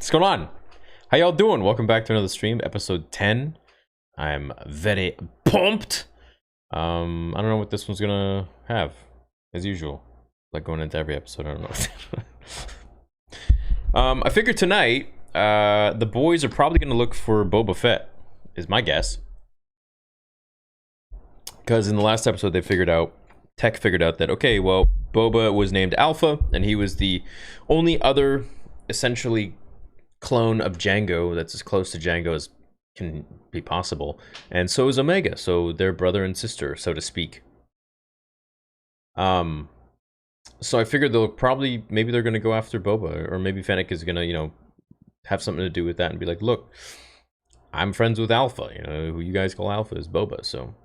What's going on? How y'all doing? Welcome back to another stream, episode 10. I'm very pumped. I don't know what this one's gonna have, as usual. Like going into every episode, I don't know. I figured tonight, the boys are probably gonna look for Boba Fett, is my guess. Because in the last episode Tech figured out that, okay, well, Boba was named Alpha, and he was the only other, essentially, clone of Jango that's as close to Jango as can be possible, and so is Omega, so they're brother and sister, so to speak. So I figured maybe they're gonna go after Boba, or maybe Fennec is gonna, have something to do with that and be like, look, I'm friends with Alpha, who you guys call Alpha is Boba, so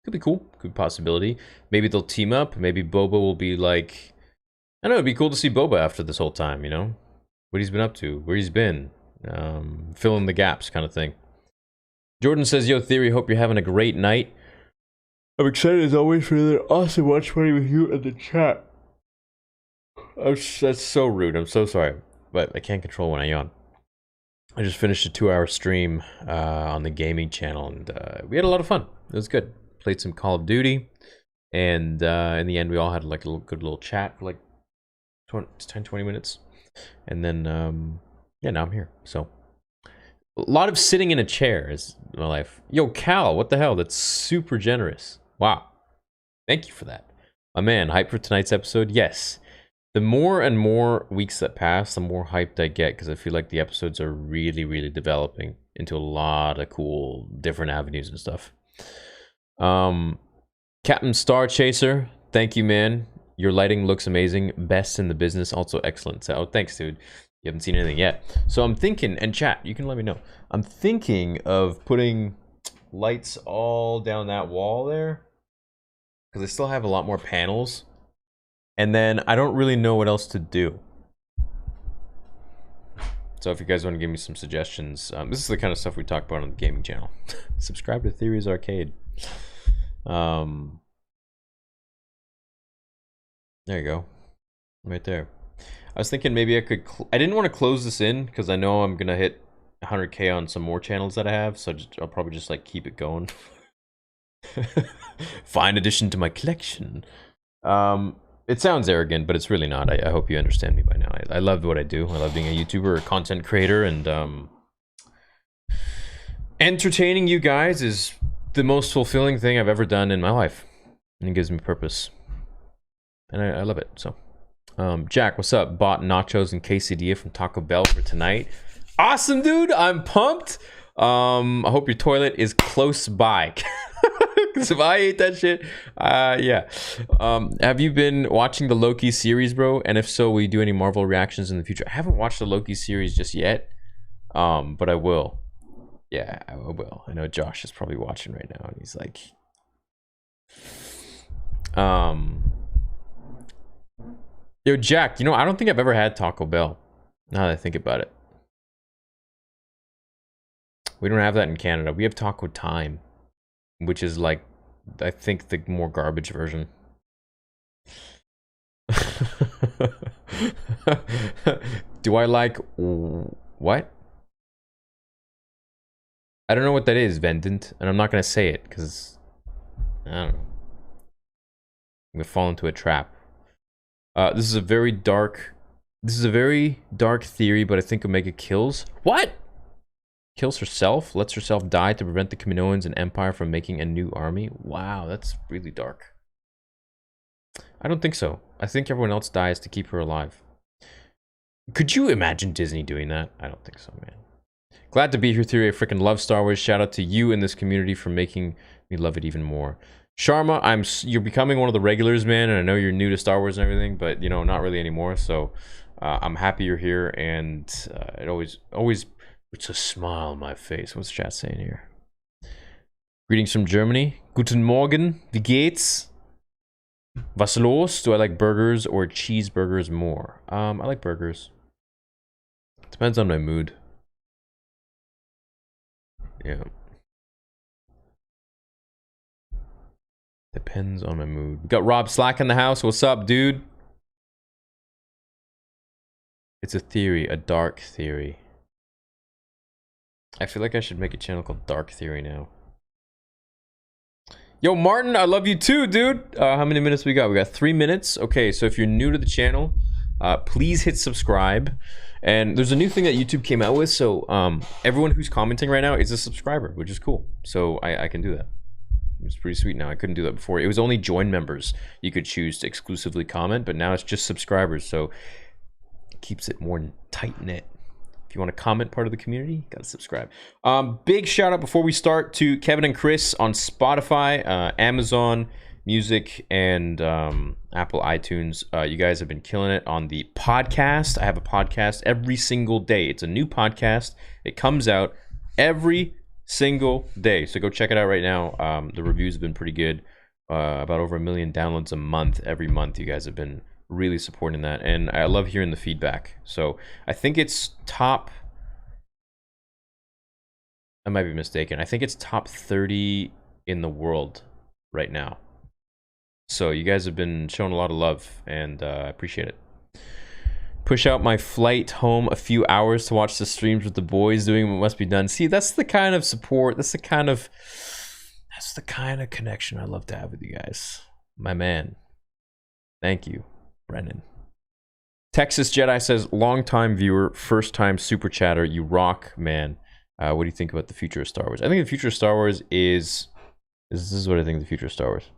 could be cool, good possibility. Maybe they'll team up, maybe Boba will be like, I don't know, it'd be cool to see Boba after this whole time, what he's been up to, where he's been, fill in the gaps kind of thing. Jordan says, yo, Theory, hope you're having a great night. I'm excited as always for another awesome watch party with you in the chat. That's so rude, I'm so sorry, but I can't control when I yawn. I just finished a 2-hour stream on the gaming channel, and we had a lot of fun. It was good. Played some Call of Duty, and in the end we all had like a good little chat for like 10-20 minutes. And then, yeah, now I'm here. So, a lot of sitting in a chair is my life. Yo, Cal, what the hell? That's super generous. Wow. Thank you for that. My man, hyped for tonight's episode? Yes. The more and more weeks that pass, the more hyped I get, because I feel like the episodes are really, really developing into a lot of cool, different avenues and stuff. Captain Star Chaser, thank you, man. Your lighting looks amazing. Best in the business. Also excellent. So, thanks, dude. You haven't seen anything yet. So I'm thinking, and chat, you can let me know. I'm thinking of putting lights all down that wall there, because I still have a lot more panels. And then I don't really know what else to do. So if you guys want to give me some suggestions, this is the kind of stuff we talk about on the gaming channel. Subscribe to Theories Arcade. There you go. Right there. I was thinking maybe I could... I didn't want to close this in, because I know I'm going to hit 100k on some more channels that I have, so I'll probably just, like, keep it going. Fine addition to my collection. It sounds arrogant, but it's really not. I hope you understand me by now. I love what I do. I love being a YouTuber or a content creator, and entertaining you guys is the most fulfilling thing I've ever done in my life. And it gives me purpose. And I love it, so... Jack, what's up? Bought nachos and quesadilla from Taco Bell for tonight. Awesome, dude! I'm pumped! I hope your toilet is close by. Because if I ate that shit, yeah. Have you been watching the Loki series, bro? And if so, will you do any Marvel reactions in the future? I haven't watched the Loki series just yet, but I will. Yeah, I will. I know Josh is probably watching right now, and he's like... Yo, Jack, I don't think I've ever had Taco Bell, now that I think about it. We don't have that in Canada. We have Taco Time, which is like, I think, the more garbage version. Do I like... what? I don't know what that is, Vendant, and I'm not going to say it, because... I don't know. I'm going to fall into a trap. This is a very dark theory, but I think Omega kills. What? Kills herself? Lets herself die to prevent the Kaminoans and Empire from making a new army? Wow, that's really dark. I don't think so. I think everyone else dies to keep her alive. Could you imagine Disney doing that? I don't think so, man. Glad to be here, Theory. I freaking love Star Wars. Shout out to you in this community for making me love it even more. Sharma, you're becoming one of the regulars, man, and I know you're new to Star Wars and everything, but not really anymore. So I'm happy you're here, and it always puts a smile on my face. What's chat saying here? Greetings from Germany. Guten Morgen. Wie geht's? Was los? Do I like burgers or cheeseburgers more? I like burgers. Depends on my mood. Yeah. Depends on my mood. We got Rob Slack in the house. What's up, dude? It's a theory, a dark theory. I feel like I should make a channel called Dark Theory now. Yo, Martin, I love you too, dude. How many minutes we got? We got 3 minutes. Okay, so if you're new to the channel, please hit subscribe. And there's a new thing that YouTube came out with, so everyone who's commenting right now is a subscriber, which is cool. So I can do that. It's pretty sweet now. I couldn't do that before. It was only join members you could choose to exclusively comment, but now it's just subscribers, so it keeps it more tight-knit. If you want to comment part of the community, you gotta subscribe. Big shout out before we start to Kevin and Chris on Spotify, Amazon Music, and Apple iTunes. You guys have been killing it on the podcast. I have a podcast every single day. It's a new podcast. It comes out every single day, so go check it out right now. The reviews have been pretty good. About over 1 million downloads a month. Every month you guys have been really supporting that, and I love hearing the feedback. So I think it's top, I might be mistaken, I think it's top 30 in the world right now. So you guys have been showing a lot of love, and I appreciate it. Push out my flight home a few hours to watch the streams with the boys doing what must be done. See, that's the kind of support, that's the kind of connection I love to have with you guys. My man. Thank you, Brennan. Texas Jedi says, long-time viewer, first-time super chatter. You rock, man. What do you think about the future of Star Wars? I think the future of Star Wars is this is what I think the future of Star Wars.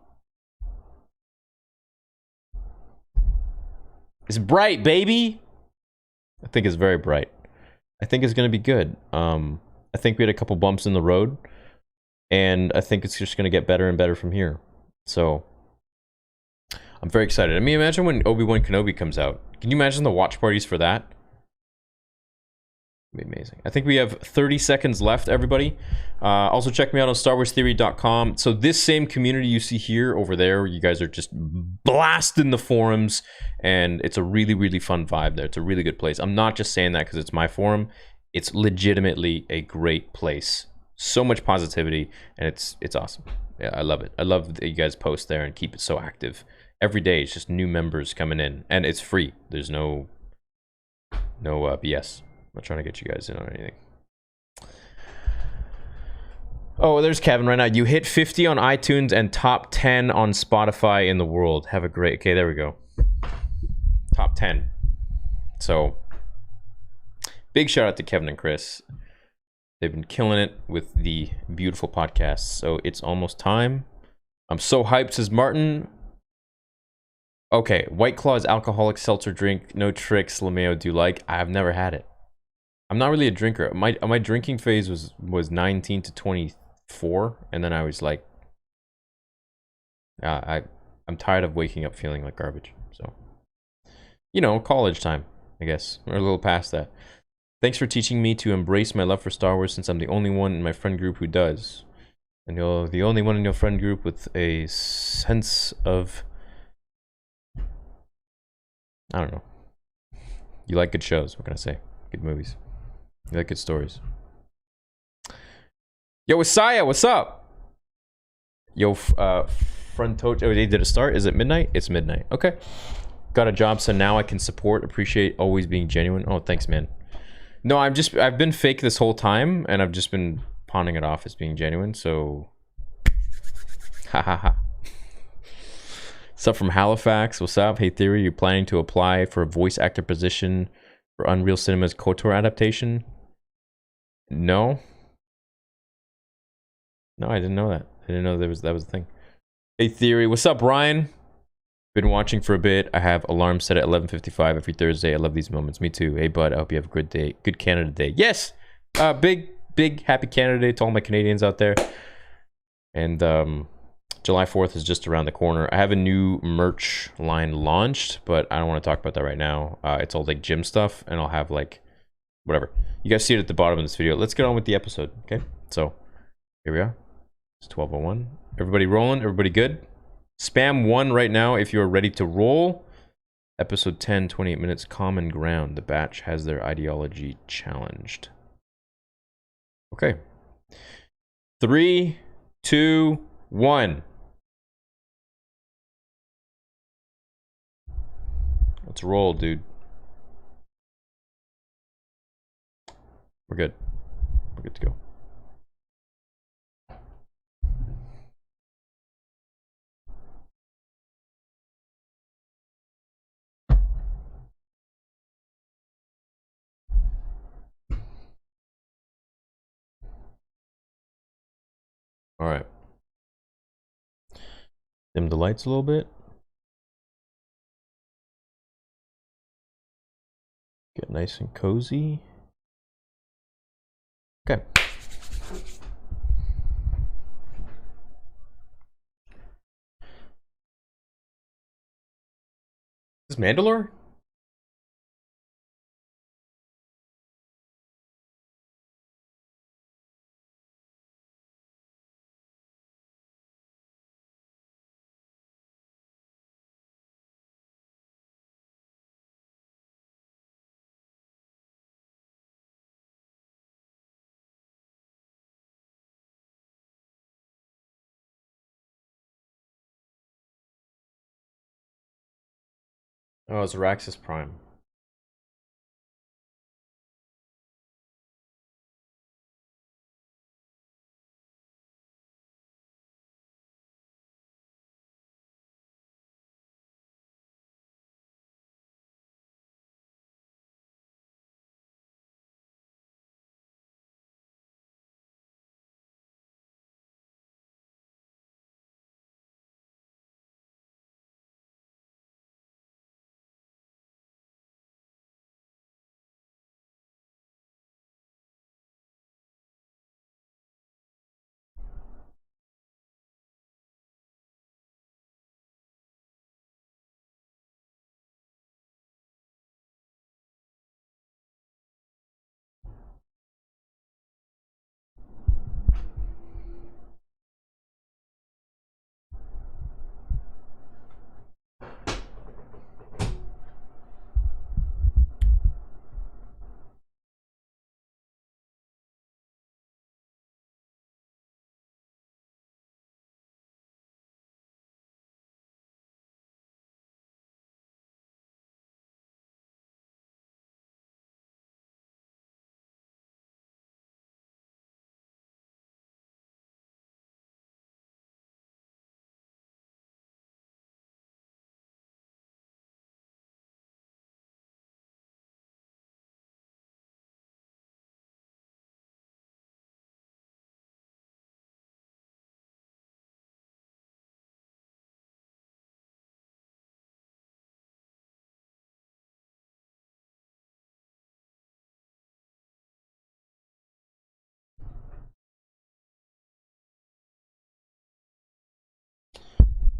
It's bright, baby. I think it's very bright. I think it's going to be good. I think we had a couple bumps in the road, and I think it's just going to get better and better from here. So I'm very excited. I mean, imagine when Obi-Wan Kenobi comes out. Can you imagine the watch parties for that? It'd be amazing. I think we have 30 seconds left, everybody. Also, check me out on StarWarsTheory.com. So this same community you see here, over there, you guys are just blasting the forums, and it's a really, really fun vibe there. It's a really good place. I'm not just saying that because it's my forum. It's legitimately a great place. So much positivity, and it's awesome. Yeah, I love it. I love that you guys post there and keep it so active. Every day, it's just new members coming in, and it's free. There's no BS. I'm not trying to get you guys in on anything. Oh, there's Kevin right now. You hit 50 on iTunes and top 10 on Spotify in the world. Have a great... Okay, there we go. Top 10. So, big shout out to Kevin and Chris. They've been killing it with the beautiful podcasts. So, it's almost time. I'm so hyped, says Martin. Okay, White Claw's alcoholic seltzer drink. No tricks, LeMayo, do you like? I've never had it. I'm not really a drinker. My drinking phase was 19 to 24, and then I was like, I'm tired of waking up feeling like garbage. So, you know, college time, I guess. We're a little past that. Thanks for teaching me to embrace my love for Star Wars, since I'm the only one in my friend group who does. And you're the only one in your friend group with a sense of... I don't know. You like good shows, what can I say? Good movies. You like good stories. Yo, Isaiah, what's up? Yo, Frontoche. Oh, did it start? Is it midnight? It's midnight. Okay. Got a job, so now I can support. Appreciate always being genuine. Oh, thanks, man. No, I've been fake this whole time, and I've just been pawning it off as being genuine, so... Ha ha ha. What's up from Halifax? What's up? Hey, Theory, you planning to apply for a voice actor position for Unreal Cinema's KOTOR adaptation? No. No, I didn't know that. I didn't know that was a thing. Hey, Theory. What's up, Ryan? Been watching for a bit. I have alarm set at 11:55 every Thursday. I love these moments. Me too. Hey, bud. I hope you have a good day. Good Canada Day. Yes! Big happy Canada Day to all my Canadians out there. And, July 4th is just around the corner. I have a new merch line launched, but I don't want to talk about that right now. It's all like gym stuff, and I'll have like whatever. You guys see it at the bottom of this video. Let's get on with the episode, okay? So here we are. It's 12:01. Everybody rolling? Everybody good? Spam 1 right now if you're ready to roll. Episode 10, 28 minutes, common ground. The batch has their ideology challenged. Okay. 3, 2, 1. Let's roll, dude. We're good. We're good to go. All right. Dim the lights a little bit. Get nice and cozy. Okay. Is this Mandalore? Oh, it's Araxis Prime.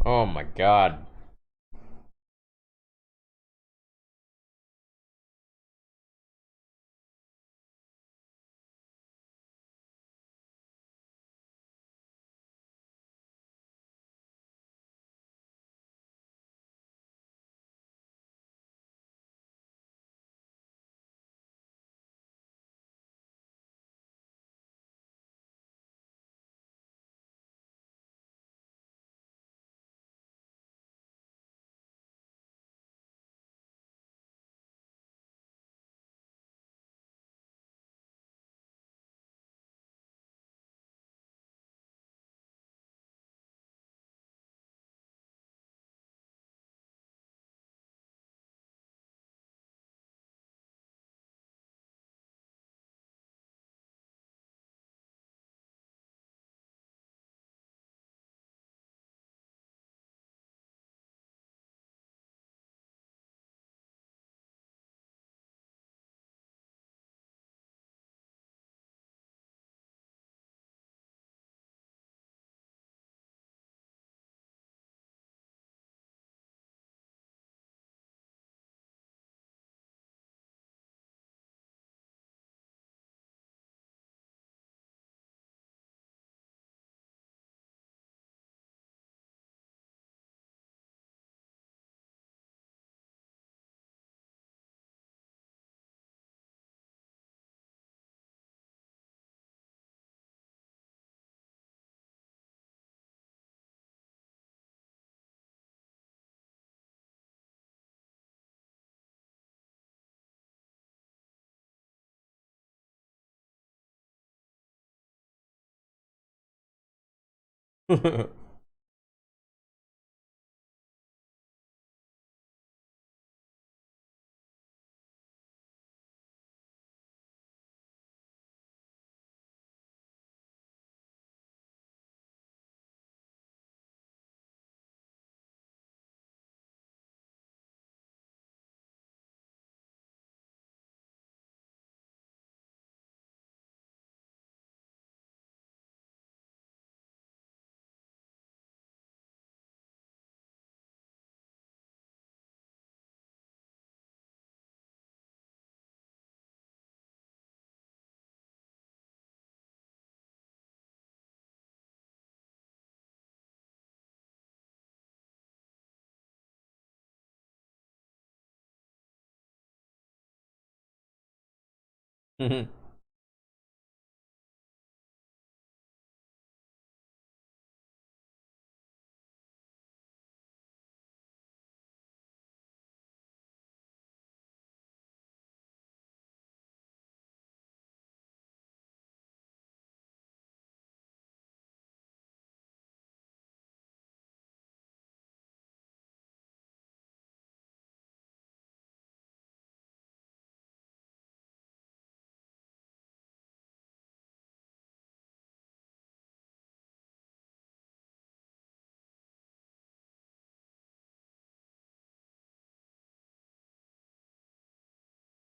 Oh my god. Mhm.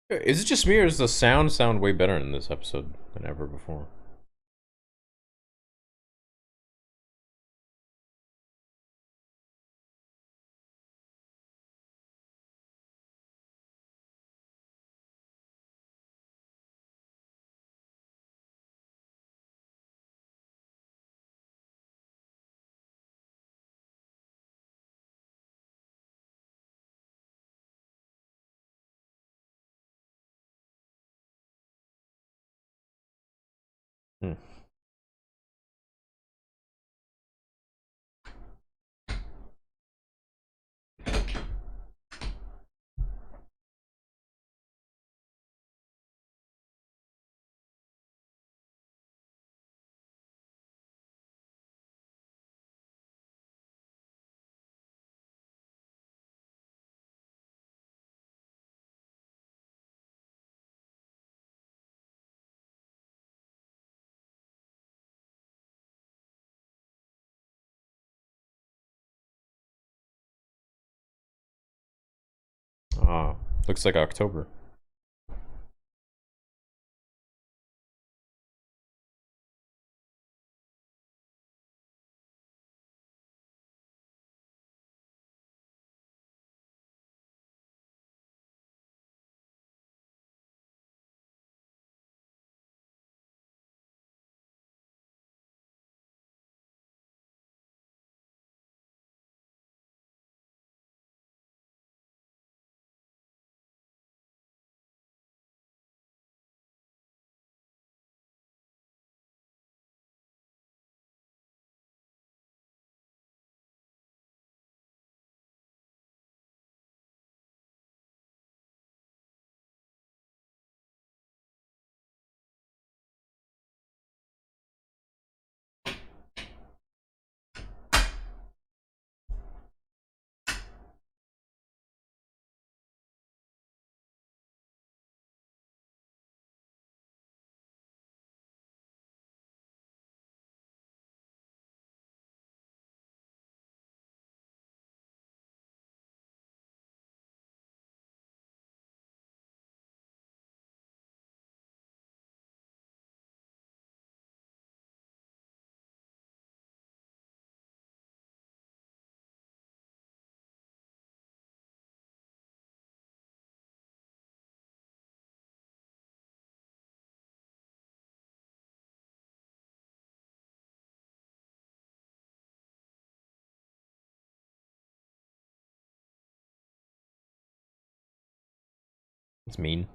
Is it just me, or does the sound way better in this episode than ever before? Hmm. Ah, looks like October. It's mean.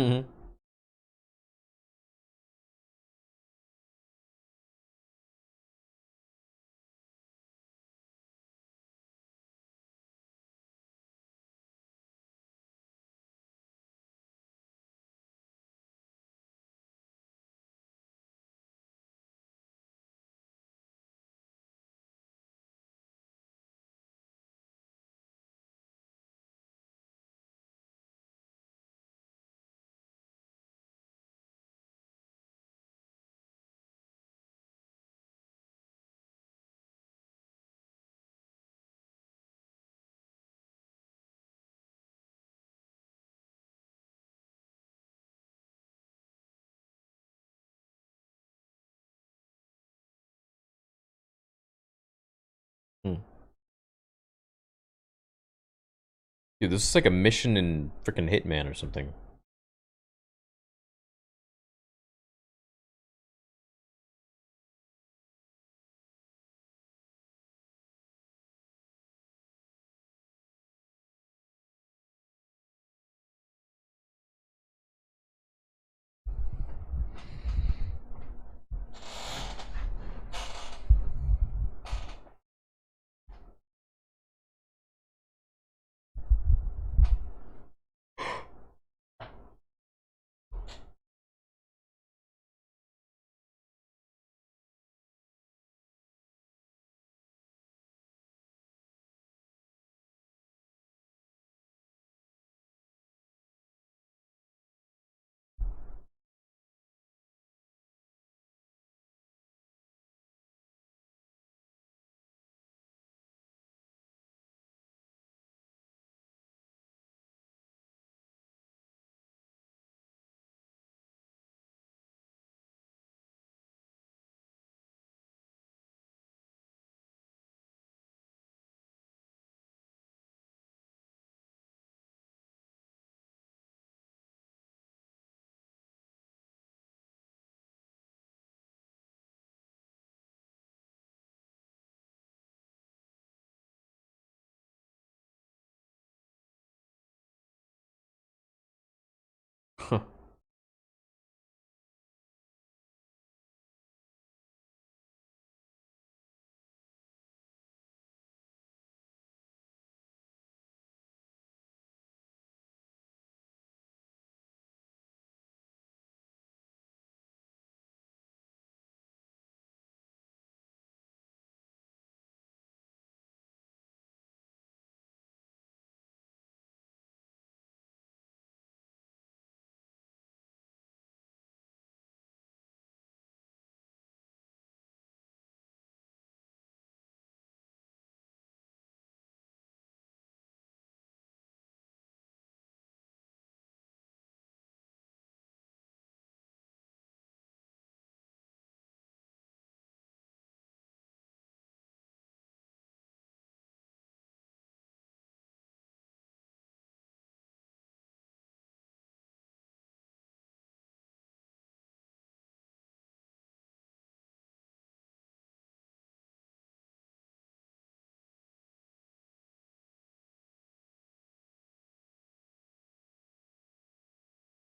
Hmm. Dude, this is like a mission in freaking Hitman or something.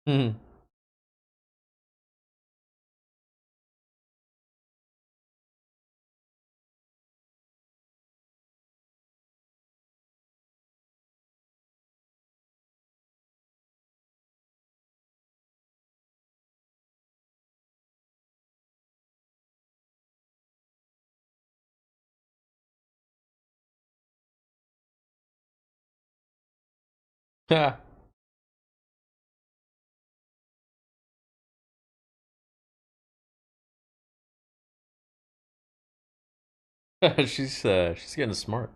Hmm. Yeah. She's getting smart.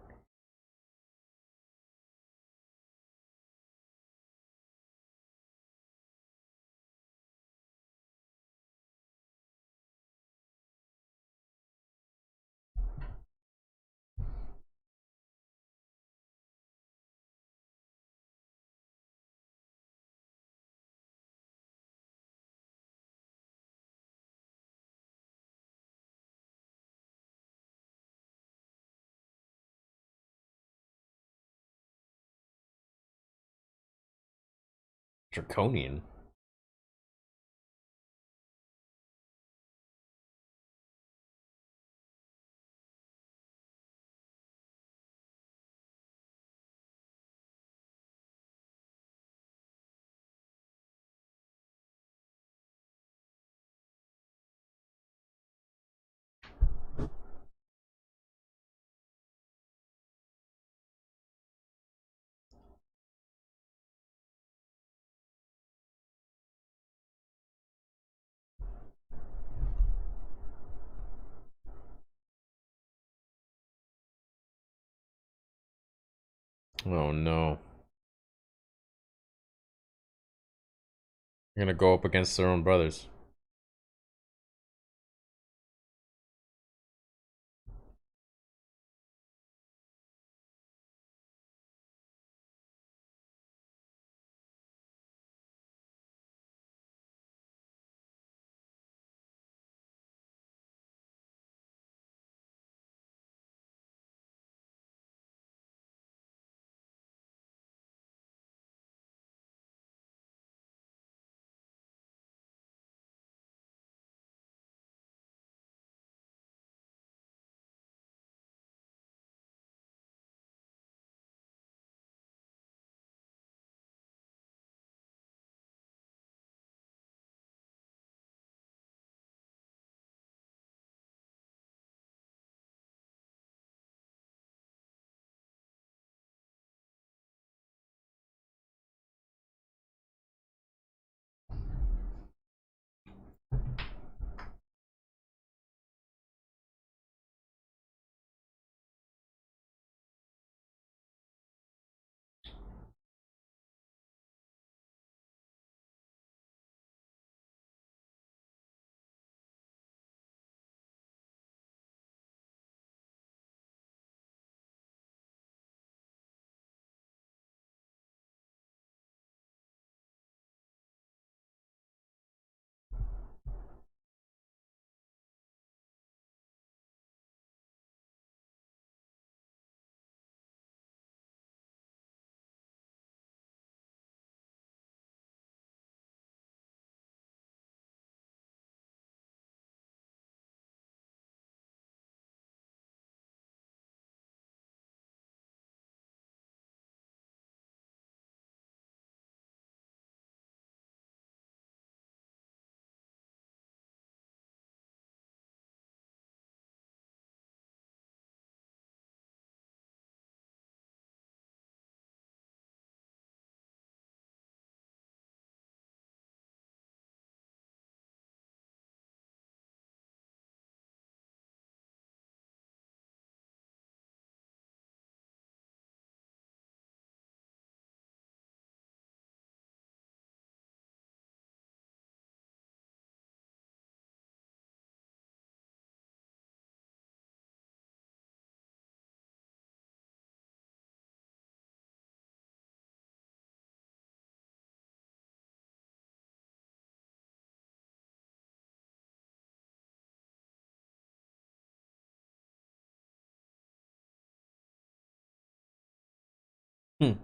Draconian. Oh no. They're gonna go up against their own brothers. Hmm.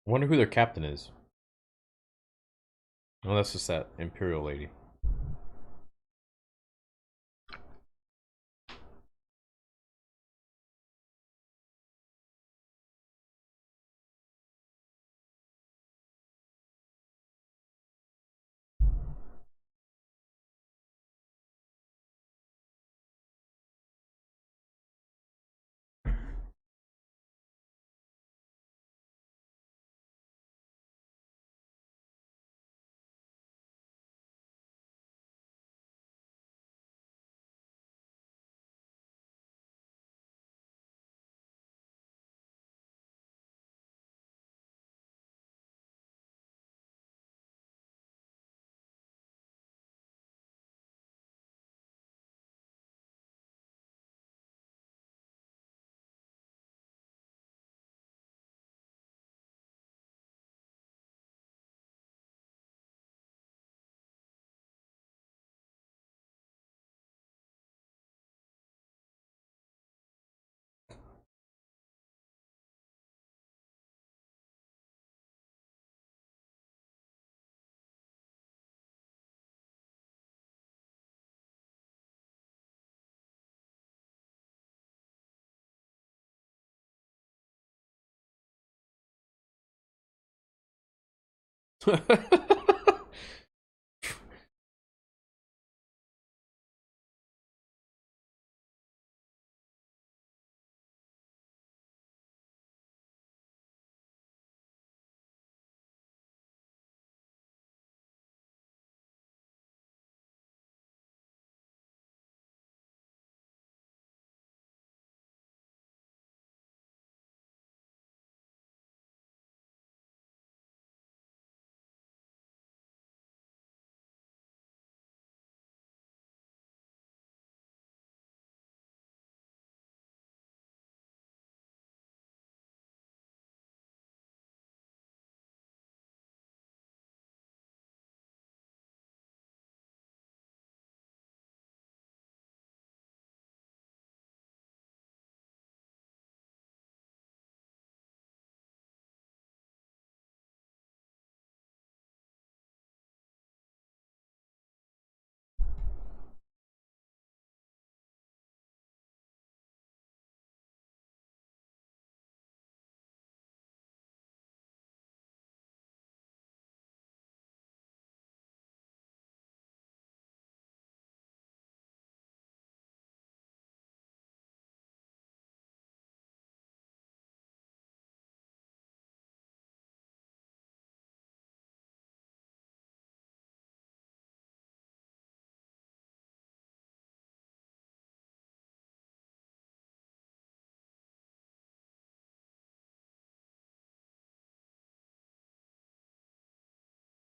I wonder who their captain is. Oh, that's just that Imperial lady.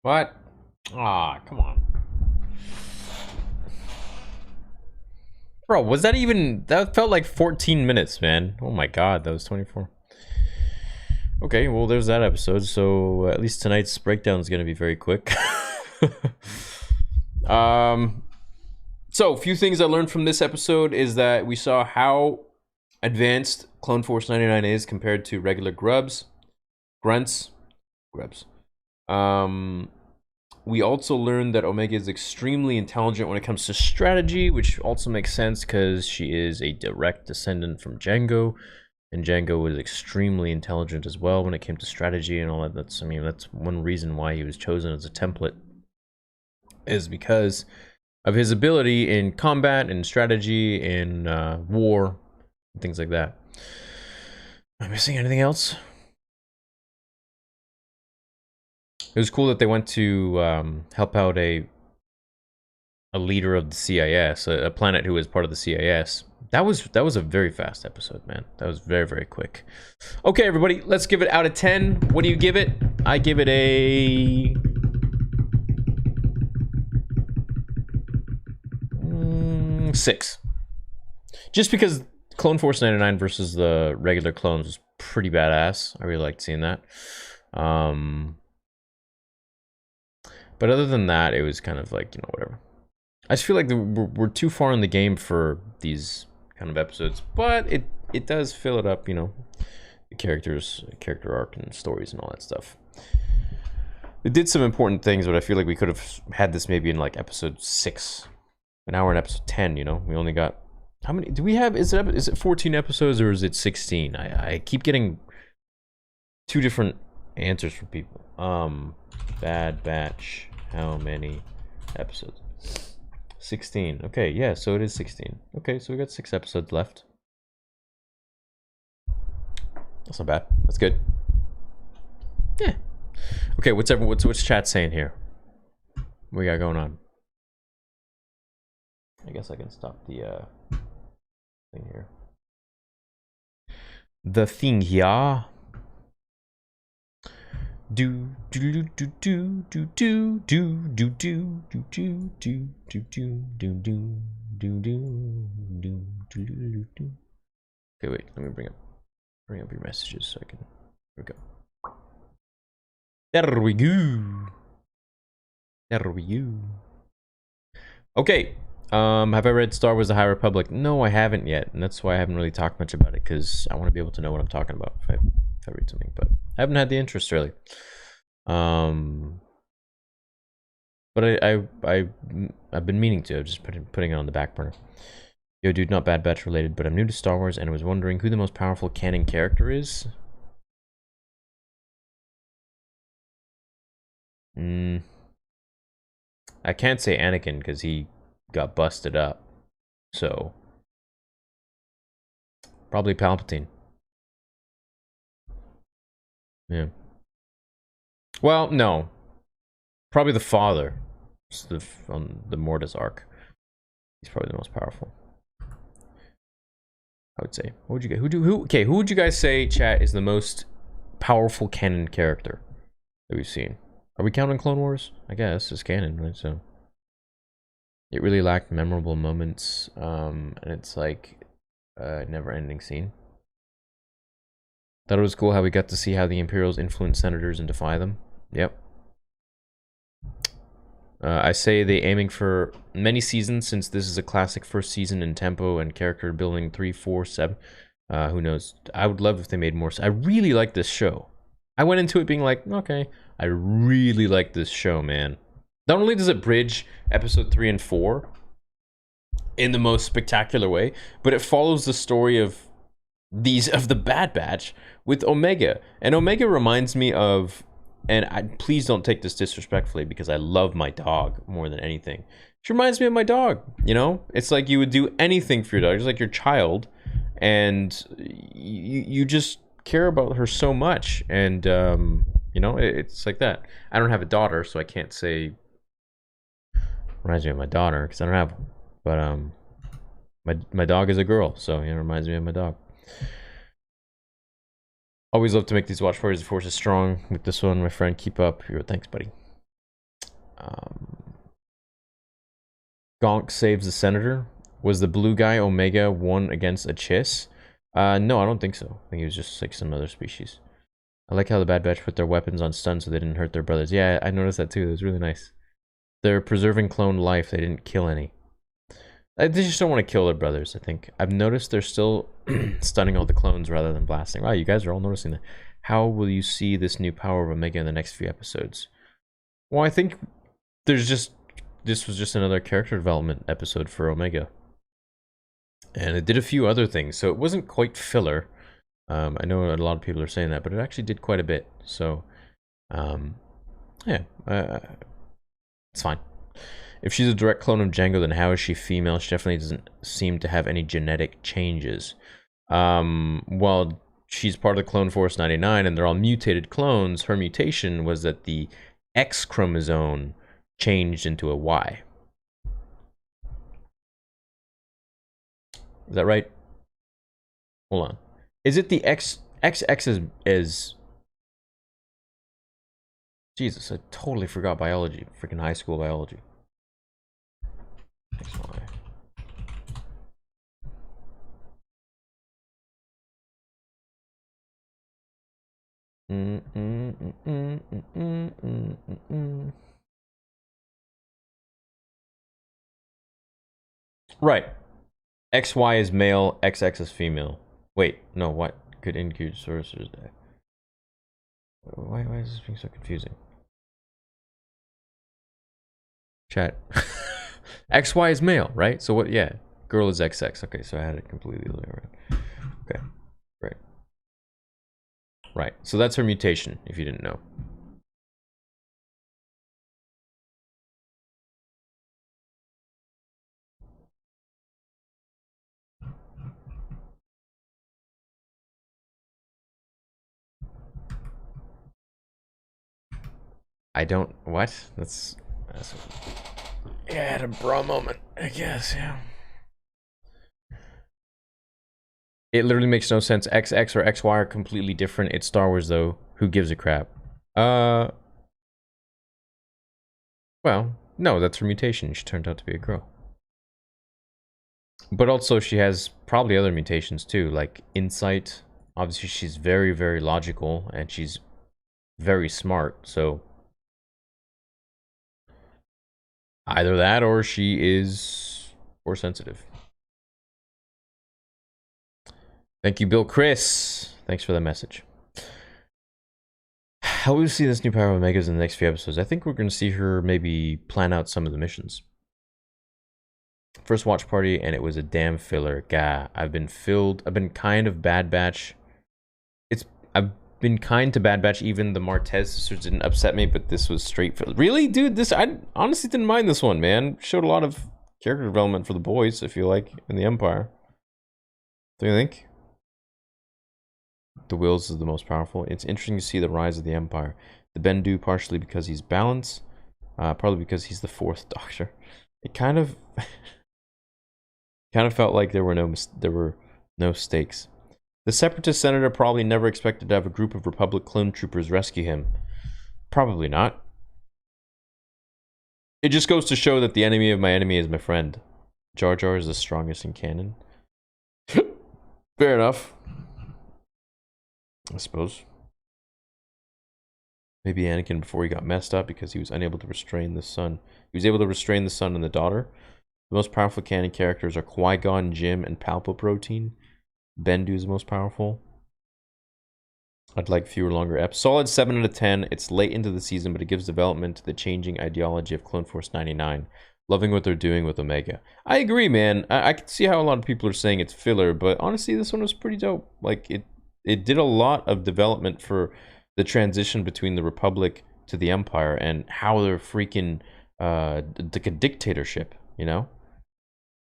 What? Ah, come on. Bro, was that even... That felt like 14 minutes, man. Oh my god, that was 24. Okay, well, there's that episode. So at least tonight's breakdown is going to be very quick. So a few things I learned from this episode is that we saw how advanced Clone Force 99 is compared to regular grubs. Grunts. Grubs. We also learned that Omega is extremely intelligent when it comes to strategy, which also makes sense because she is a direct descendant from Jango, and Jango was extremely intelligent as well when it came to strategy and all that. That's one reason why he was chosen as a template, is because of his ability in combat and strategy in war and things like that. Am I missing anything else? It was cool that they went to help out a leader of the CIS, a planet who was part of the CIS. That was a very fast episode, man. That was very, very quick. Okay, everybody, let's give it out of 10. What do you give it? I give it a... 6. Just because Clone Force 99 versus the regular clones was pretty badass. I really liked seeing that. But other than that, it was kind of like, you know, whatever. I just feel like we're too far in the game for these kind of episodes, but it does fill it up, you know, the character arc and stories and all that stuff. It did some important things, but I feel like we could have had this maybe in like episode 6. But now we're in episode 10, you know? We only got... How many... Do we have... Is it 14 episodes or is it 16? I keep getting 2 different answers from people. Bad Batch. How many episodes? 16. Okay, yeah, so it is 16. Okay, so we got 6 episodes left. That's not bad. That's good. Yeah. Okay, what's chat saying here? What we got going on? I guess I can stop the thing here. The thing here. Do do do do do do do do do do do do do do do do do do do do. Okay, wait. Let me bring up your messages so I can. Here we go. There we go. There we go. Okay. Have I read Star Wars: The High Republic? No, I haven't yet, and that's why I haven't really talked much about it, because I want to be able to know what I'm talking about if I read something, but I haven't had the interest really. But I've been meaning to. I've just putting it on the back burner. Yo, dude, not Bad Batch related, but I'm new to Star Wars and I was wondering who the most powerful canon character is. Mm, I can't say Anakin because he got busted up. So, probably Palpatine. Yeah. Well, no. Probably the father. On the Mortis arc. He's probably the most powerful. I would say. What would you get? Who would you guys say, chat, is the most powerful canon character that we've seen? Are we counting Clone Wars? I guess it's canon, right? So it really lacked memorable moments, and it's like a never-ending scene. Thought it was cool how we got to see how the Imperials influence senators and defy them. Yep. I say they aiming for many seasons since this is a classic first season in tempo and character building 3, 4, 7. Who knows? I would love if they made more. I really like this show. I went into it being like, okay, I really like this show, man. Not only does it bridge episode 3 and 4 in the most spectacular way, but it follows the story of the Bad Batch with Omega. And Omega reminds me of, and please don't take this disrespectfully because I love my dog more than anything. She reminds me of my dog, you know? It's like you would do anything for your dog, just like your child, and you just care about her so much. And, you know, it's like that. I don't have a daughter, so I can't say reminds me of my daughter because I don't have one. But, my dog is a girl, so it reminds me of my dog. Always love to make these watch parties. The force is strong with this one, my friend. Keep up. Thanks, buddy. Gonk saves the senator. Was the blue guy Omega one against a Chiss? No, I don't think so. I think he was just like some other species. I like how the Bad Batch put their weapons on stun so they didn't hurt their brothers. Yeah, I noticed that too. It was really nice. They're preserving clone life. They didn't kill any. They just don't want to kill their brothers, I think. I've noticed they're still stunning all the clones rather than blasting. Wow, you guys are all noticing that. How will you see this new power of Omega in the next few episodes? Well, I think this was just another character development episode for Omega. And it did a few other things, so it wasn't quite filler. I know a lot of people are saying that, but it actually did quite a bit. So, yeah, it's fine. If she's a direct clone of Jango, then how is she female? She definitely doesn't seem to have any genetic changes. Well, she's part of the Clone Force 99, and they're all mutated clones. Her mutation was that the X chromosome changed into a Y. Is that right? Hold on. Is it the XX is... Jesus, I totally forgot biology. Freaking high school biology. XY. Right. XY is male, XX is female. Wait, no, what? Could include sources. Why is this being so confusing? Chat. XY is male, right? So what? Yeah, girl is XX. Okay, so I had it completely the other way around. Okay, right. Right, so that's her mutation, if you didn't know. I don't... What? That's yeah, I had a bra moment, I guess, yeah. It literally makes no sense. XX or XY are completely different. It's Star Wars, though. Who gives a crap? Well, no, that's her mutation. She turned out to be a girl. But also, she has probably other mutations, too, like insight. Obviously, she's very, very logical, and she's very smart, so... Either that, or she is Force sensitive. Thank you, Bill Chris. Thanks for the message. How will we see this new power of Omegas in the next few episodes? I think we're going to see her maybe plan out some of the missions. First watch party, and it was a damn filler. Gah, I've been kind of Bad Batch. I've been kind to Bad Batch. Even the Martez sisters didn't upset me, but this was straight for really, dude. This I honestly didn't mind this one, man. Showed a lot of character development for the boys. I feel like in the Empire. Do you think? The Wills is the most powerful. It's interesting to see the rise of the Empire. The Bendu partially because he's balanced, probably because he's the fourth Doctor. It kind of felt like there were no stakes. The Separatist senator probably never expected to have a group of Republic clone troopers rescue him. Probably not. It just goes to show that the enemy of my enemy is my friend. Jar Jar is the strongest in canon. Fair enough. I suppose. Maybe Anakin before he got messed up because he was unable to restrain the son. He was able to restrain the son and the daughter. The most powerful canon characters are Qui-Gon, Jim, and Palpatine. Bendu is the most powerful. I'd like fewer, longer eps. Solid 7 out of 10. It's late into the season, but it gives development to the changing ideology of Clone Force 99. Loving what they're doing with Omega. I agree, man. I can see how a lot of people are saying it's filler, but honestly, this one was pretty dope. Like, it did a lot of development for the transition between the Republic to the Empire and how they're freaking like a dictatorship, you know?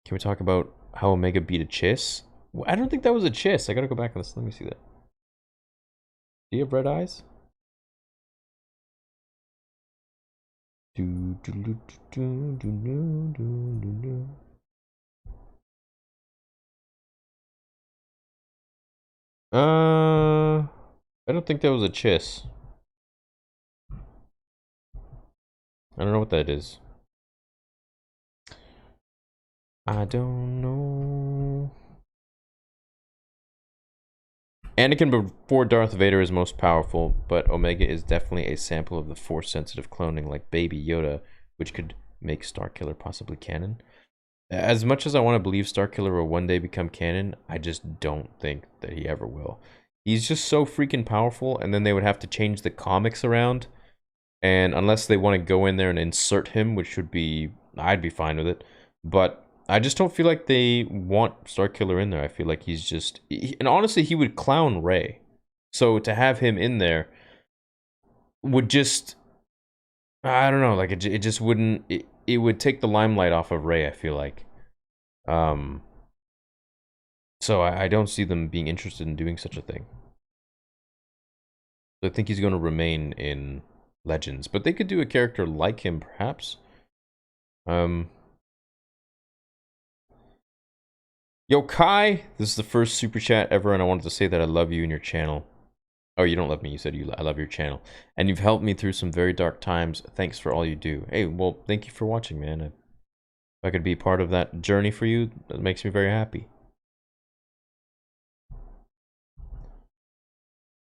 Can we talk about how Omega beat a Chiss? I don't think that was a Chiss. I gotta go back on this. Let me see that. Do you have red eyes? I don't think that was a Chiss. I don't know what that is. I don't know. Anakin before Darth Vader is most powerful, but Omega is definitely a sample of the Force-sensitive cloning like Baby Yoda, which could make Starkiller possibly canon. As much as I want to believe Starkiller will one day become canon, I just don't think that he ever will. He's just so freaking powerful, and then they would have to change the comics around. And unless they want to go in there and insert him, which would be... I'd be fine with it. But I just don't feel like they want Starkiller in there. I feel like he's just... And honestly, he would clown Rey. So to have him in there would just... I don't know, like it just wouldn't... It would take the limelight off of Rey, I feel like. So I don't see them being interested in doing such a thing. I think he's going to remain in Legends. But they could do a character like him, perhaps. Yo, Kai! This is the first super chat ever, and I wanted to say that I love you and your channel. Oh, you don't love me. You said I love your channel. And you've helped me through some very dark times. Thanks for all you do. Hey, well, thank you for watching, man. If I could be part of that journey for you, that makes me very happy.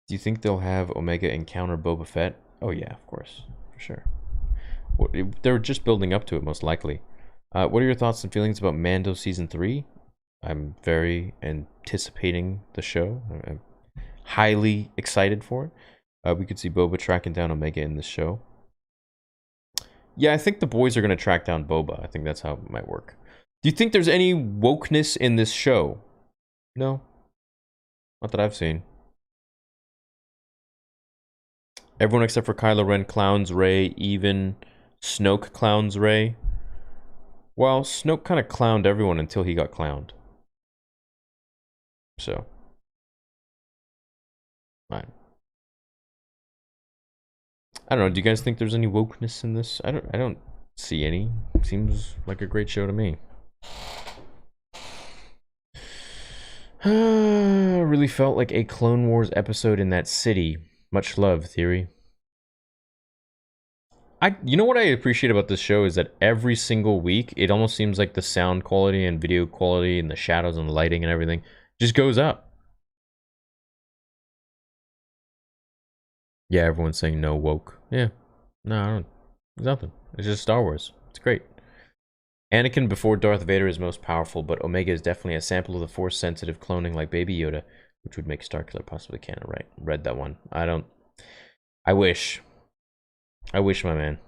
Do you think they'll have Omega encounter Boba Fett? Oh yeah, of course. For sure. They're just building up to it, most likely. What are your thoughts and feelings about Mando Season 3? I'm very anticipating the show. I'm highly excited for it. We could see Boba tracking down Omega in this show. Yeah, I think the boys are going to track down Boba. I think that's how it might work. Do you think there's any wokeness in this show? No. Not that I've seen. Everyone except for Kylo Ren clowns Rey. Even Snoke clowns Rey. Well, Snoke kind of clowned everyone until he got clowned. So. Fine. I don't know. Do you guys think there's any wokeness in this? I don't see any. Seems like a great show to me. Really felt like a Clone Wars episode in that city. Much love, Theory. You know what I appreciate about this show is that every single week, it almost seems like the sound quality and video quality and the shadows and the lighting and everything just goes up. Yeah, everyone's saying no woke. Yeah. No, I don't. There's nothing. It's just Star Wars. It's great. Anakin before Darth Vader is most powerful, but Omega is definitely a sample of the Force-sensitive cloning like Baby Yoda, which would make Starkiller possibly canon, right? Read that one. I wish. I wish, my man.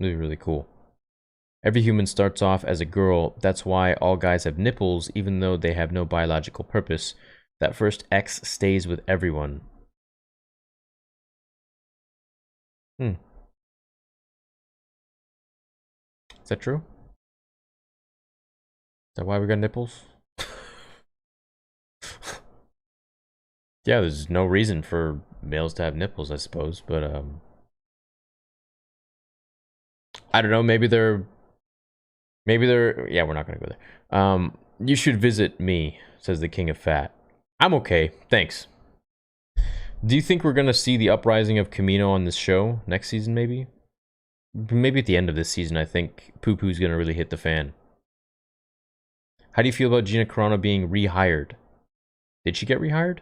It'd be really cool. Every human starts off as a girl. That's why all guys have nipples, even though they have no biological purpose. That first X stays with everyone. Hmm. Is that true? Is that why we got nipples? Yeah, there's no reason for males to have nipples, I suppose, but I don't know, maybe they're yeah, we're not gonna go there. You should visit me, says the King of Fat. I'm okay, thanks. Do you think we're gonna see the uprising of Camino on this show next season, maybe? Maybe at the end of this season, I think Poo Poo's gonna really hit the fan. How do you feel about Gina Carano being rehired? Did she get rehired?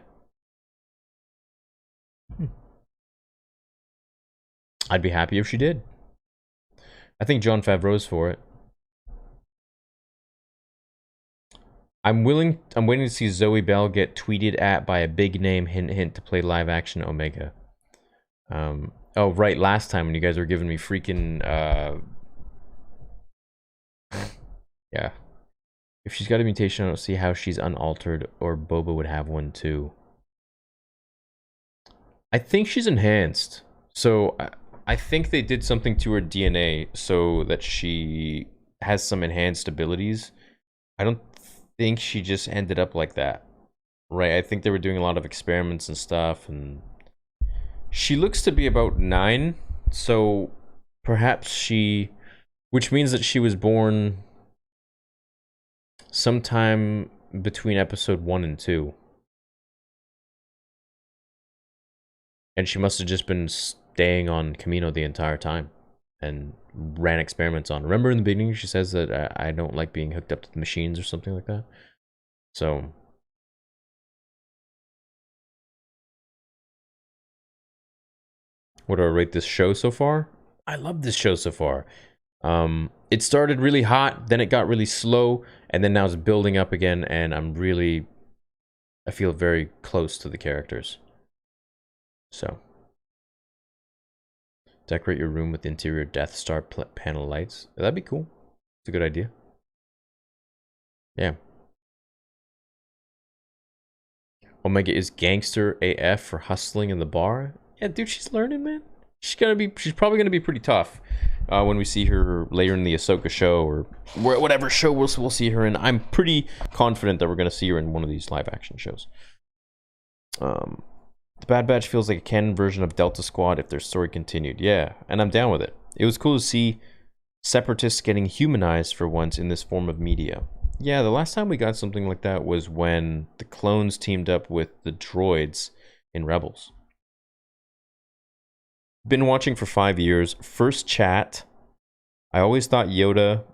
I'd be happy if she did. I think Jon Favreau's for it. I'm waiting to see Zoe Bell get tweeted at by a big name, hint hint, to play live action Omega. Oh right, last time when you guys were giving me freaking yeah. If she's got a mutation, I don't see how she's unaltered, or Boba would have one too. I think she's enhanced. So I think they did something to her DNA so that she has some enhanced abilities. I don't think she just ended up like that. Right? I think they were doing a lot of experiments and stuff, and she looks to be about 9, so perhaps which means that she was born sometime between episode 1 and 2. And she must have just been staying on Camino the entire time and ran experiments on. Remember in the beginning she says that I don't like being hooked up to the machines or something like that? So what do I rate this show so far? I love this show so far. It started really hot, then it got really slow, and then now it's building up again, and I feel very close to the characters. So, decorate your room with interior Death Star panel lights. That'd be cool. It's a good idea. Yeah. Omega is gangster AF for hustling in the bar. Yeah, dude, she's learning, man. She's probably gonna be pretty tough when we see her later in the Ahsoka show or whatever show we'll see her in. I'm pretty confident that we're gonna see her in one of these live action shows. The Bad Batch feels like a canon version of Delta Squad if their story continued. Yeah, and I'm down with it. It was cool to see separatists getting humanized for once in this form of media. Yeah, the last time we got something like that was when the clones teamed up with the droids in Rebels. Been watching for 5 years. First chat. I always thought Yoda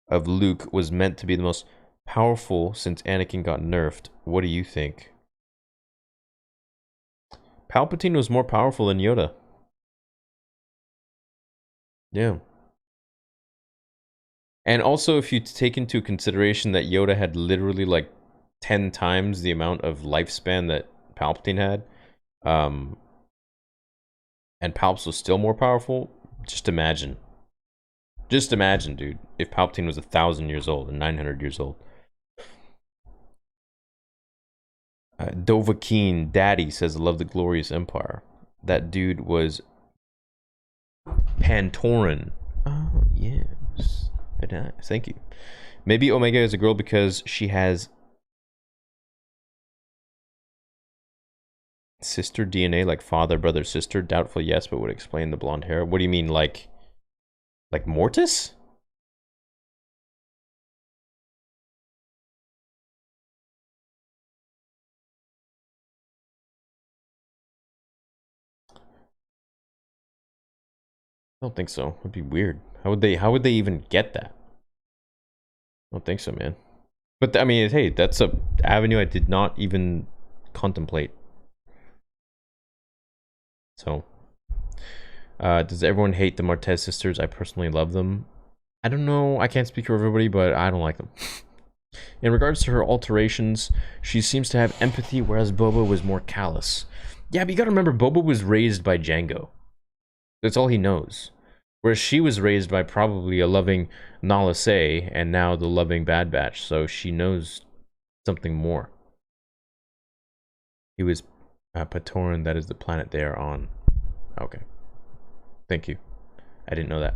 of Luke was meant to be the most powerful since Anakin got nerfed. What do you think? Palpatine was more powerful than Yoda. Yeah. And also, if you take into consideration that Yoda had literally like 10 times the amount of lifespan that Palpatine had, and Palps was still more powerful, just imagine. Just imagine, dude, if Palpatine was 1,000 years old and 900 years old. Dovahkiin Daddy says, I love the glorious empire. That dude was Pantoran. Oh, yes. Very nice. Thank you. Maybe Omega is a girl because she has sister DNA, like father, brother, sister. Doubtful, yes, but would explain the blonde hair. What do you mean, like Mortis? I don't think so. It'd be weird. How would they even get that? I don't think so, man. But I mean, hey, that's a avenue I did not even contemplate. So, does everyone hate the Martez sisters? I personally love them. I don't know. I can't speak for everybody, but I don't like them. In regards to her alterations, she seems to have empathy, whereas Boba was more callous. Yeah, but you gotta remember, Boba was raised by Django. That's all he knows. Whereas she was raised by probably a loving Nala Se, and now the loving Bad Batch, so she knows something more. He was Patoran, that is the planet they are on. Okay. Thank you. I didn't know that.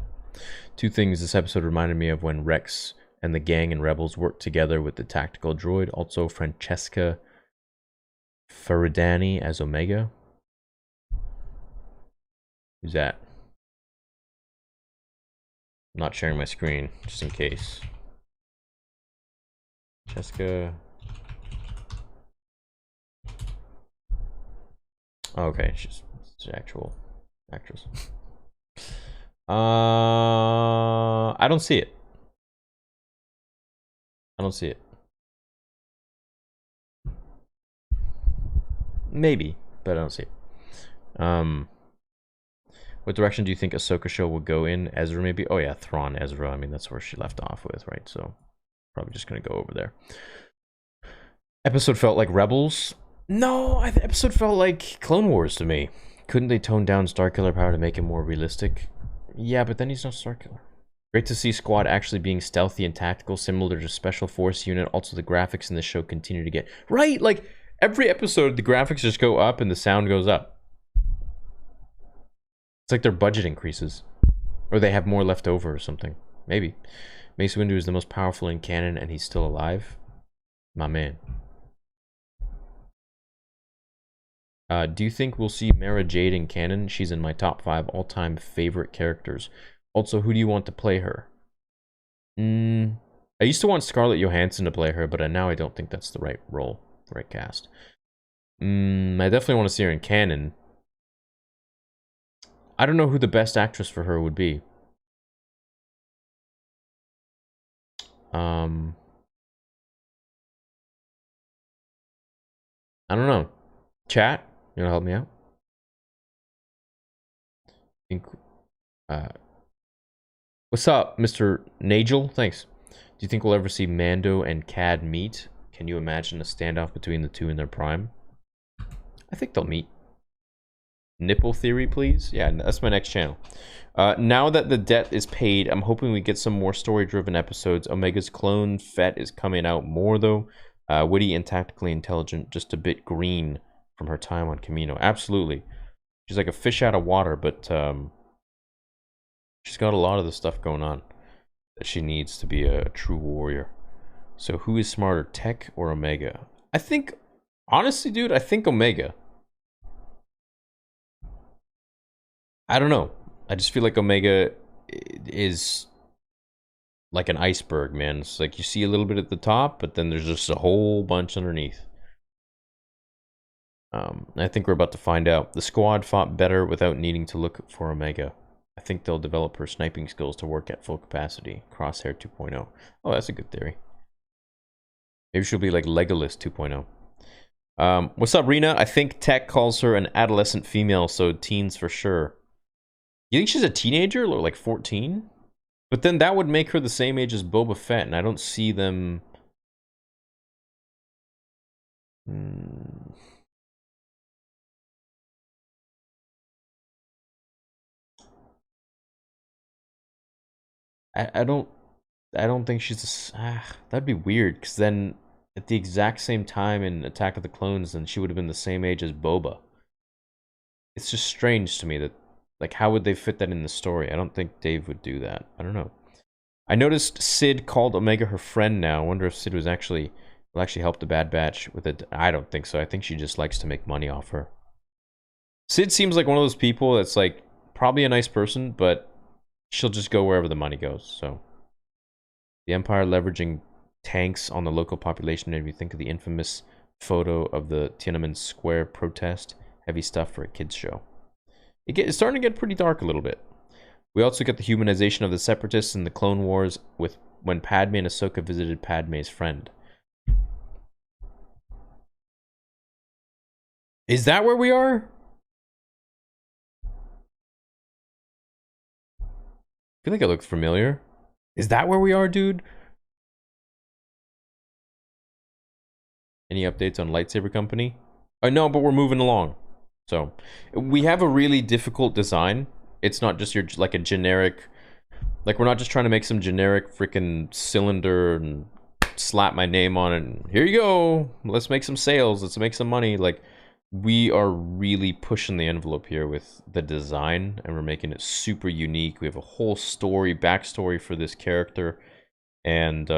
2 things this episode reminded me of: when Rex and the gang and Rebels worked together with the tactical droid. Also, Francesca Faridani as Omega. Who's that? I'm not sharing my screen, just in case. Francesca. Oh, okay, she's an actual actress. I don't see it. I don't see it. Maybe, but I don't see it. What direction do you think Ahsoka show will go in? Ezra maybe? Oh yeah, Thrawn Ezra. I mean, that's where she left off with, right? So probably just gonna go over there. Episode felt like Rebels. No, episode felt like Clone Wars to me. Couldn't they tone down Starkiller power to make it more realistic? Yeah, but then he's not Starkiller. Great to see Squad actually being stealthy and tactical, similar to Special Force Unit. Also, the graphics in the show continue to get... Right, like, every episode, the graphics just go up and the sound goes up. It's like their budget increases. Or they have more left over or something. Maybe. Mace Windu is the most powerful in canon and he's still alive. My man. Do you think we'll see Mara Jade in canon? She's in my top 5 all-time favorite characters. Also, who do you want to play her? I used to want Scarlett Johansson to play her, but now I don't think that's the right role, the right cast. I definitely want to see her in canon. I don't know who the best actress for her would be. I don't know. Chat, you wanna help me out? What's up, Mr. Nagel? Thanks. Do you think we'll ever see Mando and Cad meet? Can you imagine a standoff between the two in their prime? I think they'll meet. Nipple theory, please? Yeah, that's my next channel. Now that the debt is paid, I'm hoping we get some more story-driven episodes. Omega's clone, Fett, is coming out more, though. Witty and tactically intelligent, just a bit green from her time on Kamino. Absolutely. She's like a fish out of water, but she's got a lot of the stuff going on that she needs to be a true warrior. So who is smarter, Tech or Omega? I think, honestly, dude, I think Omega. I don't know. I just feel like Omega is like an iceberg, man. It's like you see a little bit at the top, but then there's just a whole bunch underneath. I think we're about to find out. The Squad fought better without needing to look for Omega. I think they'll develop her sniping skills to work at full capacity. Crosshair 2.0. Oh, that's a good theory. Maybe she'll be like Legolas 2.0. What's up, Rena? I think Tech calls her an adolescent female, so teens for sure. You think she's a teenager, or like 14? But then that would make her the same age as Boba Fett, and I don't see them... I don't think she's that'd be weird, because then at the exact same time in Attack of the Clones, then she would have been the same age as Boba. It's just strange to me that, like, how would they fit that in the story? I don't think Dave would do that. I don't know. I noticed Sid called Omega her friend now. I wonder if Sid will actually help the Bad Batch with it. I don't think so. I think she just likes to make money off her. Sid seems like one of those people that's like probably a nice person, but she'll just go wherever the money goes. So the Empire leveraging tanks on the local population made me think of the infamous photo of the Tiananmen Square protest. Heavy stuff for a kids show. It's starting to get pretty dark a little bit. We also get the humanization of the Separatists in the Clone Wars with when Padme and Ahsoka visited Padme's friend. Is that where we are? I feel like it looks familiar. Is that where we are, dude? Any updates on Lightsaber Company? No, but we're moving along. So, we have a really difficult design. It's not just like a generic... Like, we're not just trying to make some generic freaking cylinder and slap my name on it and here you go. Let's make some sales. Let's make some money. Like, we are really pushing the envelope here with the design, and we're making it super unique. We have a whole story, backstory for this character, and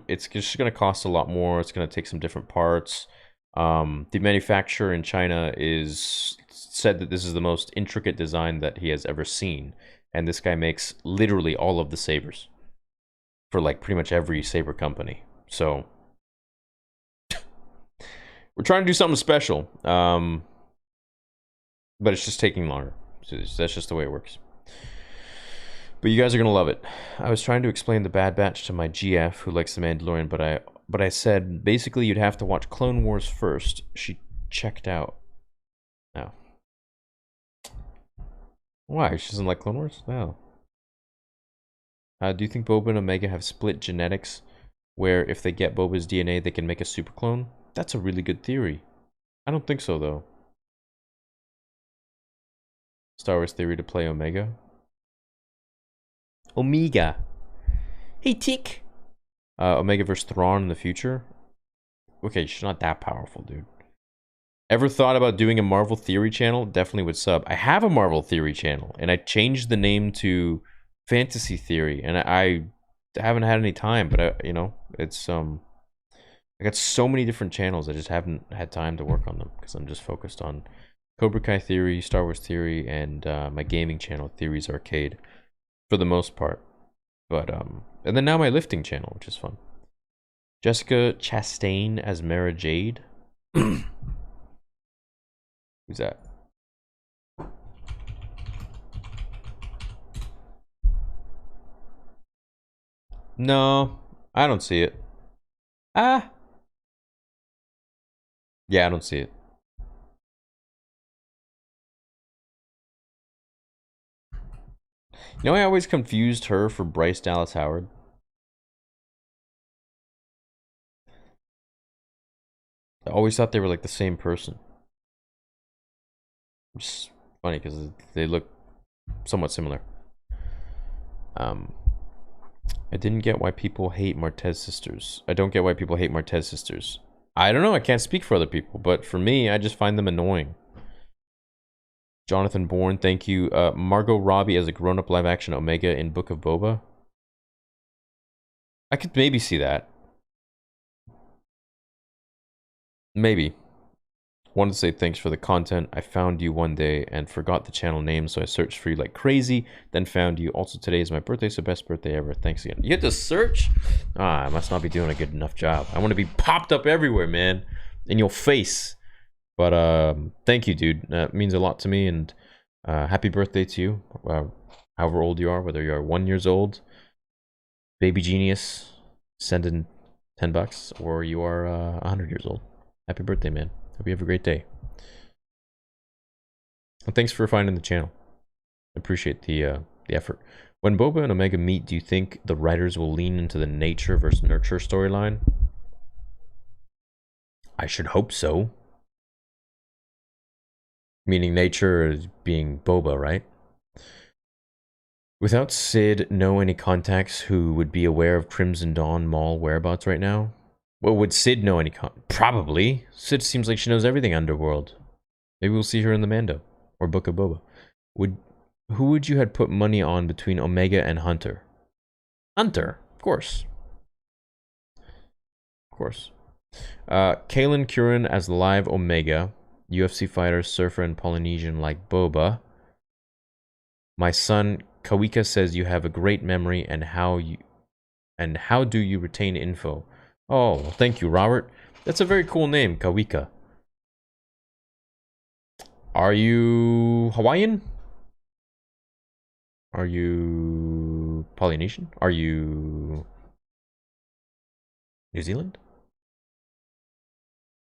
it's just going to cost a lot more. It's going to take some different parts. The manufacturer in China is said that this is the most intricate design that he has ever seen, and this guy makes literally all of the sabers for like pretty much every saber company. So we're trying to do something special, but it's just taking longer. So that's just the way it works. But you guys are gonna love it. I was trying to explain the Bad Batch to my GF who likes The Mandalorian, but I said basically you'd have to watch Clone Wars first. She checked out. No. Why? She doesn't like Clone Wars? No. Do you think Boba and Omega have split genetics, where if they get Boba's DNA, they can make a super clone? That's a really good theory. I don't think so, though. Star Wars theory to play Omega. Omega. Hey, Tick. Omega versus Thrawn in the future? Okay, she's not that powerful, dude. Ever thought about doing a Marvel Theory channel? Definitely would sub. I have a Marvel Theory channel, and I changed the name to Fantasy Theory, and I haven't had any time, but you know, it's I got so many different channels. I just haven't had time to work on them because I'm just focused on Cobra Kai Theory, Star Wars Theory, and my gaming channel, Theories Arcade, for the most part. But and then now my lifting channel, which is fun. Jessica Chastain as Mara Jade. Who's that? No, I don't see it. Ah. Yeah, I don't see it. You know, I always confused her for Bryce Dallas Howard. I always thought they were like the same person. It's funny because they look somewhat similar. I didn't get why people hate Martez sisters. I don't get why people hate Martez sisters. I don't know. I can't speak for other people, but for me, I just find them annoying. Jonathan Bourne, thank you. Margot Robbie as a grown-up live-action Omega in Book of Boba. I could maybe see that. Maybe. Wanted to say thanks for the content. I found you one day and forgot the channel name, so I searched for you like crazy, then found you. Also, today is my birthday, so best birthday ever. Thanks again. You had to search? I must not be doing a good enough job. I want to be popped up everywhere, man. In your face. But thank you, dude. That means a lot to me, and happy birthday to you. However old you are, whether you're 1 year old, baby genius, send in $10, or you are 100 years old. Happy birthday, man. Hope you have a great day. And thanks for finding the channel. Appreciate the effort. When Boba and Omega meet, do you think the writers will lean into the nature versus nurture storyline? I should hope so. Meaning nature being Boba, right? Without Sid, know any contacts who would be aware of Crimson Dawn Mall whereabouts right now? Well, would Sid know any Probably. Sid seems like she knows everything Underworld. Maybe we'll see her in the Mando. Or Book of Boba. Who would you have put money on between Omega and Hunter? Hunter, of course. Of course. Kalen Curran as live Omega. UFC fighter, surfer, and Polynesian like Boba. My son Kawika says you have a great memory, and how do you retain info? Oh, thank you, Robert. That's a very cool name, Kawika. Are you Hawaiian? Are you Polynesian? Are you New Zealand?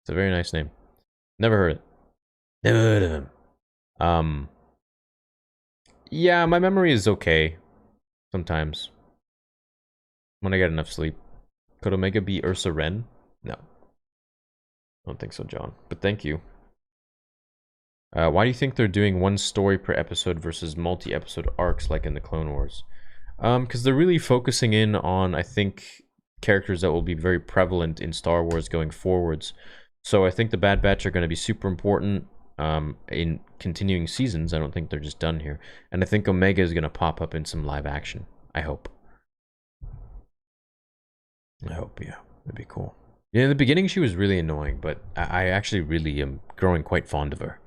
It's a very nice name. Never heard it. Never heard of him. Yeah, my memory is okay. Sometimes. When I get enough sleep. Could Omega be Ursa Wren? No. I don't think so, John. But thank you. Why do you think they're doing one story per episode versus multi-episode arcs like in the Clone Wars? Because they're really focusing in on, I think, characters that will be very prevalent in Star Wars going forwards. So I think the Bad Batch are going to be super important. in continuing seasons. I don't think they're just done here. And I think Omega is going to pop up in some live action. I hope. Yeah. That'd be cool. Yeah, in the beginning she was really annoying, but I actually really am growing quite fond of her.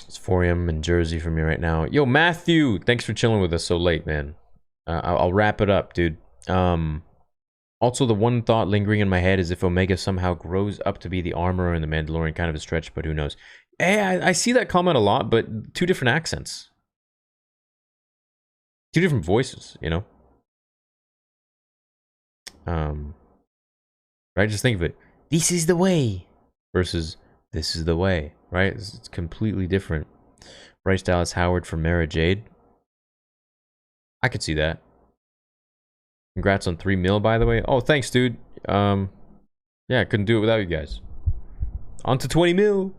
It's 4 a.m. in Jersey for me right now. Yo, Matthew, thanks for chilling with us so late, man. I'll wrap it up, dude. Also, the one thought lingering in my head is if Omega somehow grows up to be the armorer in The Mandalorian, kind of a stretch, but who knows. Hey, I see that comment a lot, but 2 different accents. 2 different voices, you know? Right? Just think of it. This is the way versus this is the way, right? It's completely different. Bryce Dallas Howard for Mara Jade. I could see that. Congrats on 3 mil, by the way. Oh, thanks, dude. Yeah, I couldn't do it without you guys. On to 20 mil.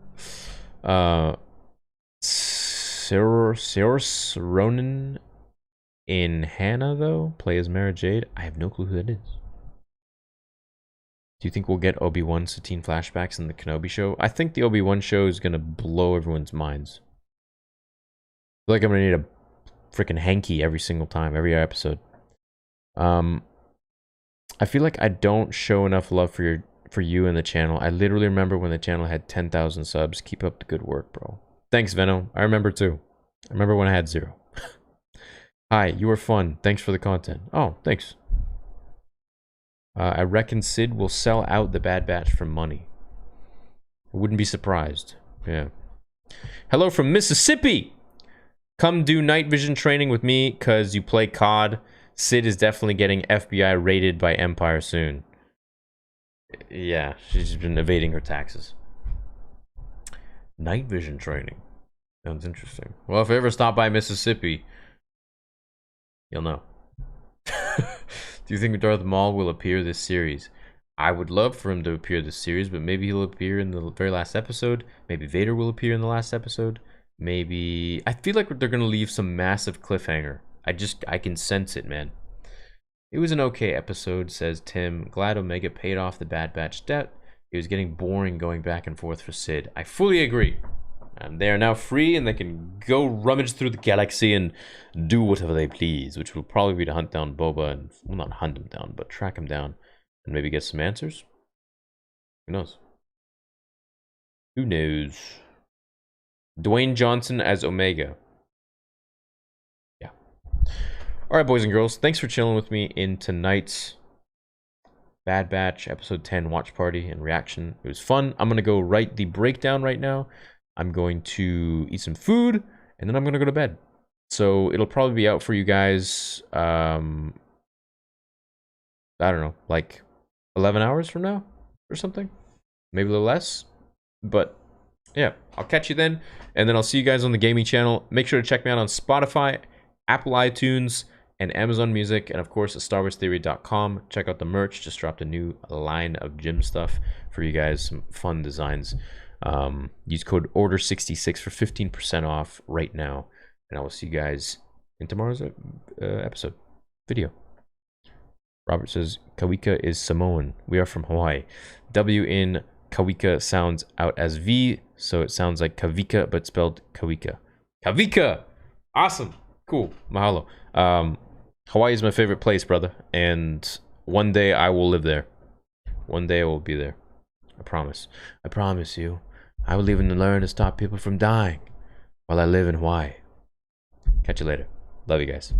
Saoirse Ronan in Hannah, though, play as Mara Jade. I have no clue who that is. Do you think we'll get Obi-Wan Satine flashbacks in the Kenobi show? I think the Obi-Wan show is gonna blow everyone's minds. I feel like I'm gonna need a freaking hanky every single time, every episode. I feel like I don't show enough love for you and the channel. I literally remember when the channel had 10,000 subs. Keep up the good work, bro. Thanks, Venom. I remember too. I remember when I had 0. Hi, you were fun. Thanks for the content. Oh, thanks. I reckon Sid will sell out the Bad Batch for money. I wouldn't be surprised. Yeah. Hello from Mississippi. Come do night vision training with me because you play COD. Sid is definitely getting FBI raided by Empire soon. Yeah, she's been evading her taxes. Night vision training. Sounds interesting. Well, if I ever stop by Mississippi, you'll know. Do you think Darth Maul will appear this series? I would love for him to appear this series, but maybe he'll appear in the very last episode. Maybe Vader will appear in the last episode. Maybe... I feel like they're going to leave some massive cliffhanger. I can sense it, man. It was an okay episode, says Tim. Glad Omega paid off the Bad Batch debt. It was getting boring going back and forth for Sid. I fully agree. They are now free and they can go rummage through the galaxy and do whatever they please, which will probably be to hunt down Boba and, well, not hunt him down, but track him down and maybe get some answers. Who knows? Who knows? Dwayne Johnson as Omega. Yeah. All right, boys and girls, thanks for chilling with me in tonight's Bad Batch episode 10 watch party and reaction. It was fun. I'm going to go write the breakdown right now. I'm going to eat some food, and then I'm going to go to bed. So it'll probably be out for you guys, I don't know, like 11 hours from now or something. Maybe a little less. But yeah, I'll catch you then. And then I'll see you guys on the gaming channel. Make sure to check me out on Spotify, Apple iTunes, and Amazon Music. And of course, at StarWarsTheory.com. Check out the merch. Just dropped a new line of gym stuff for you guys. Some fun designs. Use code ORDER66 for 15% off right now, and I will see you guys in tomorrow's episode video. Robert says Kawika is Samoan. We are from Hawaii. W in Kawika sounds out as V, so it sounds like Kavika but spelled Kawika. Kavika, awesome, cool, mahalo. Hawaii is my favorite place, brother, and one day I will live there. One day I will be there. I promise. I promise you. I will even learn to stop people from dying while I live in Hawaii. Catch you later. Love you guys.